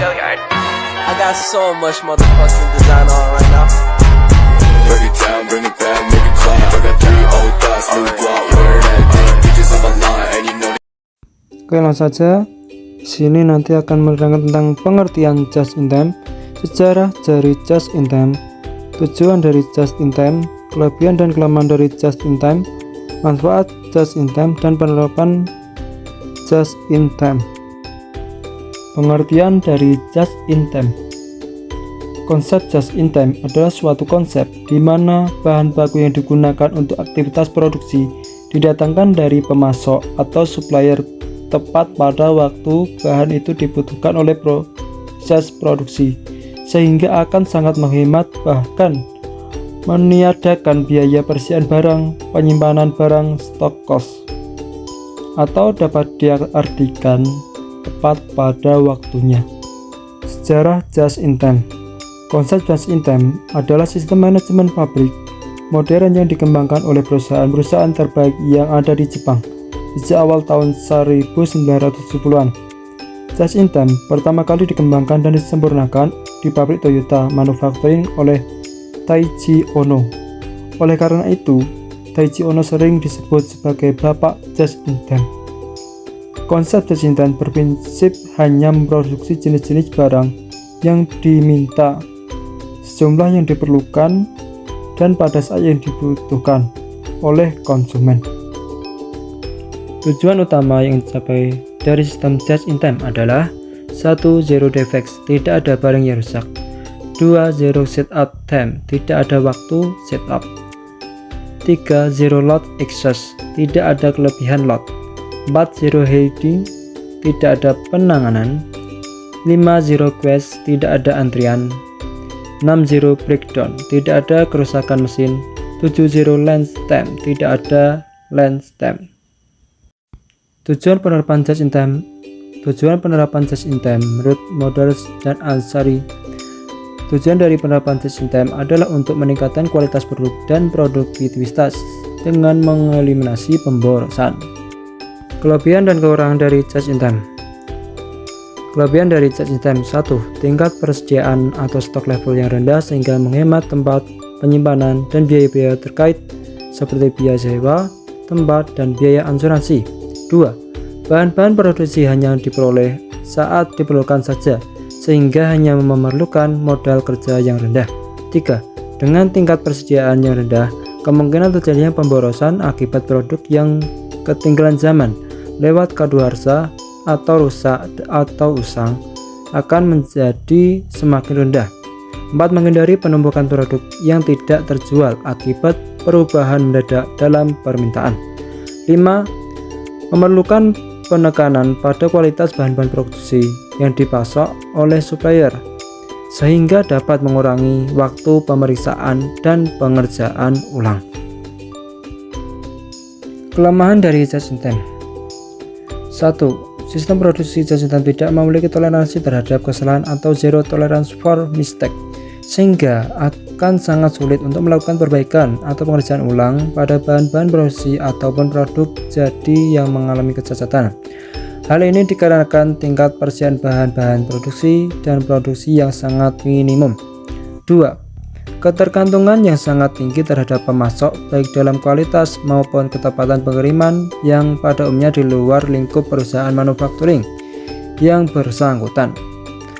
I got so much motherfucking design on right now. Break it down, bring it back, make it clap. I got 3 old thoughts, new guap, where that thing. Bitches on my line, and you know. Oke, langsung saja. Sini nanti akan menerangkan tentang pengertian just in time, sejarah dari just in time, tujuan dari just in time, kelebihan dan kelemahan dari just in time, manfaat just in time, dan penerapan just in time. Pengertian dari just in time. Konsep just in time adalah suatu konsep di mana bahan baku yang digunakan untuk aktivitas produksi didatangkan dari pemasok atau supplier tepat pada waktu bahan itu dibutuhkan oleh proses produksi, sehingga akan sangat menghemat bahkan meniadakan biaya persediaan barang, penyimpanan barang, stok cost, atau dapat diartikan tepat pada waktunya. Sejarah just in time. Konsep just in time adalah sistem manajemen pabrik modern yang dikembangkan oleh perusahaan-perusahaan terbaik yang ada di Jepang sejak awal tahun 1970-an. Just in time pertama kali dikembangkan dan disempurnakan di pabrik Toyota Manufacturing oleh Taiji Ono. Oleh karena itu, Taiji Ono sering disebut sebagai Bapak Just in Time. Konsep just in time berprinsip hanya memproduksi jenis-jenis barang yang diminta, sejumlah yang diperlukan, dan pada saat yang dibutuhkan oleh konsumen. Tujuan utama yang dicapai dari sistem just in time adalah 1. Zero defects, tidak ada barang yang rusak. 2. Zero setup time, tidak ada waktu setup. 3. Zero lot excess, tidak ada kelebihan lot. 4. Zero heading, tidak ada penanganan. 5. Zero quest, tidak ada antrian. 6. Zero breakdown, tidak ada kerusakan mesin. 7. Zero lens time, tidak ada lens time. Tujuan penerapan just in time menurut Moders dan Ansari. Tujuan dari penerapan just in time adalah untuk meningkatkan kualitas produk dan produktivitas dengan mengeliminasi pemborosan. Kelebihan dan kekurangan dari just in time. Kelebihan dari just in time: 1. Tingkat persediaan atau stok level yang rendah sehingga menghemat tempat penyimpanan dan biaya-biaya terkait seperti biaya sewa tempat dan biaya asuransi. 2. Bahan-bahan produksi hanya diperoleh saat diperlukan saja sehingga hanya memerlukan modal kerja yang rendah. 3. Dengan tingkat persediaan yang rendah, kemungkinan terjadinya pemborosan akibat produk yang ketinggalan zaman lewat kadaluarsa atau rusak atau usang akan menjadi semakin rendah. 4. Menghindari penumpukan produk yang tidak terjual akibat perubahan mendadak dalam permintaan. 5. Memerlukan penekanan pada kualitas bahan-bahan produksi yang dipasok oleh supplier sehingga dapat mengurangi waktu pemeriksaan dan pengerjaan ulang. Kelemahan dari just in time. 1. Sistem produksi just in time tidak memiliki toleransi terhadap kesalahan atau zero tolerance for mistake, sehingga akan sangat sulit untuk melakukan perbaikan atau pengerjaan ulang pada bahan-bahan produksi ataupun produk jadi yang mengalami kecacatan. Hal ini dikarenakan tingkat persediaan bahan-bahan produksi dan produksi yang sangat minimum. 2. Ketergantungan yang sangat tinggi terhadap pemasok baik dalam kualitas maupun ketepatan pengiriman yang pada umumnya di luar lingkup perusahaan manufacturing yang bersangkutan.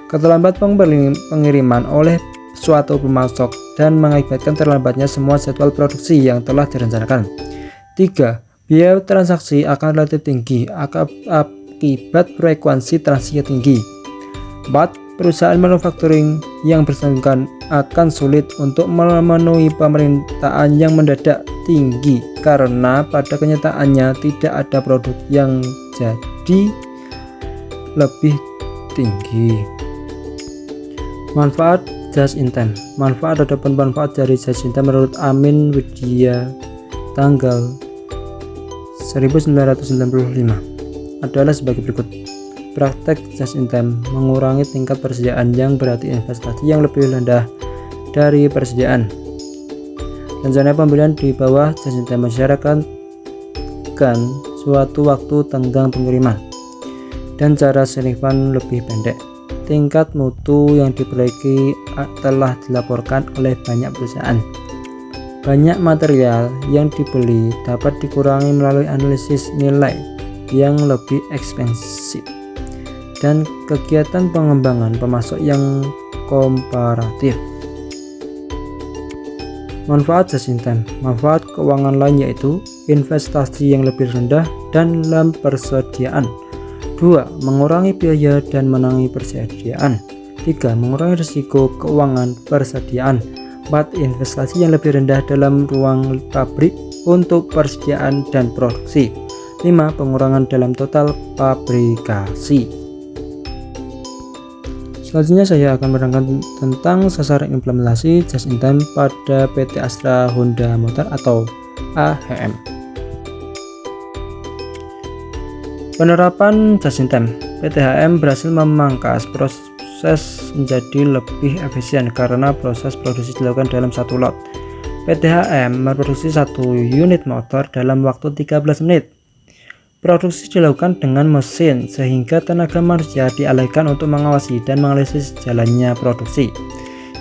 Keterlambatan pengiriman oleh suatu pemasok dan mengakibatkan terlambatnya semua jadwal produksi yang telah direncanakan. 3. Biaya transaksi akan relatif tinggi akibat frekuensi transaksi tinggi. 4. Perusahaan manufacturing yang bersangkutan akan sulit untuk memenuhi permintaan yang mendadak tinggi karena pada kenyataannya tidak ada produk yang jadi lebih tinggi. Manfaat just in time. Manfaat ataupun manfaat dari just in time menurut Amin Widya tanggal 1995 adalah sebagai berikut. Praktek just in time mengurangi tingkat persediaan yang berarti investasi yang lebih rendah dari persediaan. Rencana pembelian di bawah just in time mensyaratkan suatu waktu tenggang pengiriman dan cara simpan lebih pendek. tingkat mutu yang diperbaiki telah dilaporkan oleh banyak perusahaan. Banyak material yang dibeli dapat dikurangi melalui analisis nilai yang lebih ekspensif dan kegiatan pengembangan pemasok yang komparatif. Manfaat just in time. Manfaat keuangan lain yaitu investasi yang lebih rendah dan dalam persediaan. 2. Mengurangi biaya dan menangani persediaan. 3. Mengurangi risiko keuangan persediaan. 4. Investasi yang lebih rendah dalam ruang pabrik untuk persediaan dan produksi. 5. Pengurangan dalam total pabrikasi. Selanjutnya saya akan menerangkan tentang sasaran implementasi just in time pada PT Astra Honda Motor atau AHM. Penerapan just in time. PT HM berhasil memangkas proses menjadi lebih efisien karena proses produksi dilakukan dalam satu lot. PT HM memproduksi 1 unit motor dalam waktu 13 menit. Produksi dilakukan dengan mesin sehingga tenaga manusia dialihkan untuk mengawasi dan menganalisis jalannya produksi.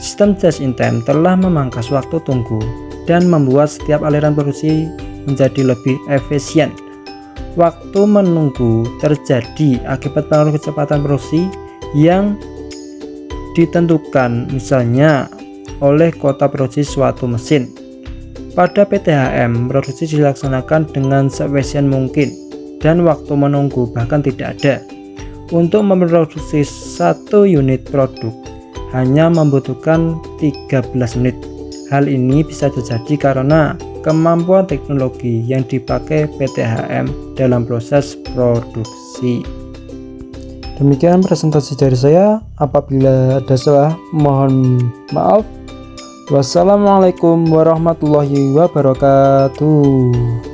Sistem just in time telah memangkas waktu tunggu dan membuat setiap aliran produksi menjadi lebih efisien. Waktu menunggu terjadi akibat pengaruh kecepatan produksi yang ditentukan misalnya oleh kota produksi suatu mesin. Pada PT HM, produksi dilaksanakan dengan seefisien mungkin dan waktu menunggu bahkan tidak ada. Untuk memproduksi 1 unit produk hanya membutuhkan 13 menit. Hal ini bisa terjadi karena kemampuan teknologi yang dipakai PT HM dalam proses produksi. Demikian presentasi dari saya. Apabila ada salah, mohon maaf. Wassalamualaikum warahmatullahi wabarakatuh.